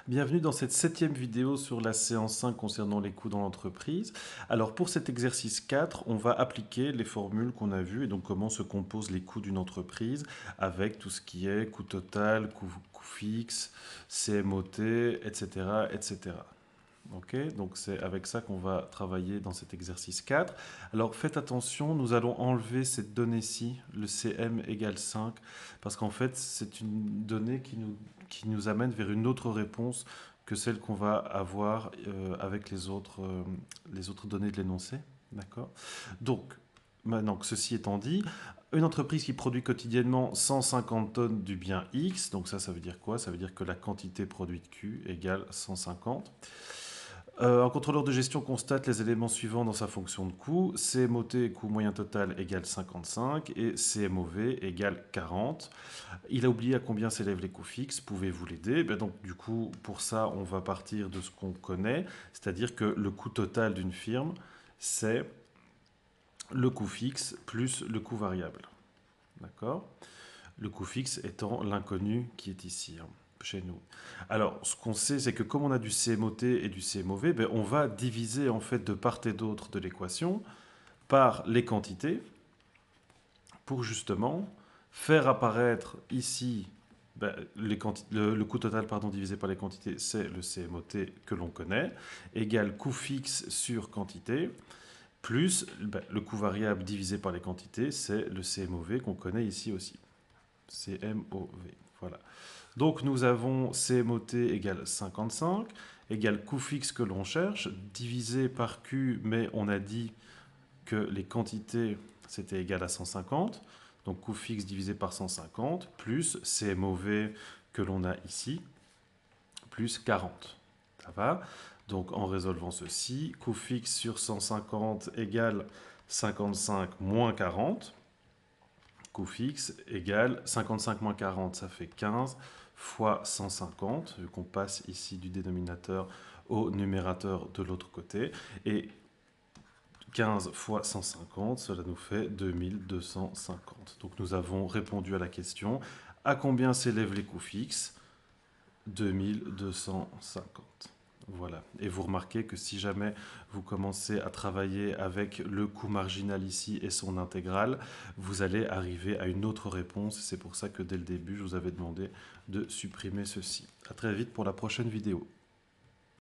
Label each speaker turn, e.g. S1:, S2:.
S1: Bienvenue dans cette 7e vidéo sur la séance 5 concernant les coûts dans l'entreprise. Alors pour cet exercice 4, on va appliquer les formules qu'on a vues et donc comment se composent les coûts d'une entreprise avec tout ce qui est coût total, coût fixe, CMOT, etc. etc. Ok, donc c'est avec ça qu'on va travailler dans cet exercice 4. Alors faites attention, nous allons enlever cette donnée-ci, le CM égale 5, parce qu'en fait c'est une donnée qui nous amène vers une autre réponse que celle qu'on va avoir avec les autres données de l'énoncé. D'accord. Donc, maintenant que ceci étant dit, une entreprise qui produit quotidiennement 150 tonnes du bien X, donc ça veut dire quoi? Ça veut dire que la quantité produite Q égale 150. Un contrôleur de gestion constate les éléments suivants dans sa fonction de coût. CMOT, coût moyen total, égale 55 et CMOV égale 40. Il a oublié à combien s'élèvent les coûts fixes. Pouvez-vous l'aider? Donc, du coup, pour ça, on va partir de ce qu'on connaît, c'est-à-dire que le coût total d'une firme, c'est le coût fixe plus le coût variable. D'accord? Le coût fixe étant l'inconnu qui est ici, chez nous. Alors, ce qu'on sait, c'est que comme on a du CMOT et du CMOV, on va diviser en fait de part et d'autre de l'équation par les quantités pour justement faire apparaître ici le coût total divisé par les quantités, c'est le CMOT que l'on connaît, égale coût fixe sur quantité, plus le coût variable divisé par les quantités, c'est le CMOV qu'on connaît ici aussi. CMOV, voilà. Donc nous avons CMOT égale 55, égale coût fixe que l'on cherche, divisé par Q, mais on a dit que les quantités, c'était égal à 150. Donc coût fixe divisé par 150, plus CMOV que l'on a ici, plus 40. Ça va? Donc en résolvant ceci, coût fixe sur 150 égale 55 moins 40. Coût fixe égale 55 moins 40, ça fait 15 fois 150, vu qu'on passe ici du dénominateur au numérateur de l'autre côté. Et 15 fois 150, cela nous fait 2250. Donc nous avons répondu à la question: à combien s'élèvent les coûts fixes? 2250. Voilà. Et vous remarquez que si jamais vous commencez à travailler avec le coût marginal ici et son intégrale, vous allez arriver à une autre réponse. C'est pour ça que dès le début, je vous avais demandé de supprimer ceci. À très vite pour la prochaine vidéo.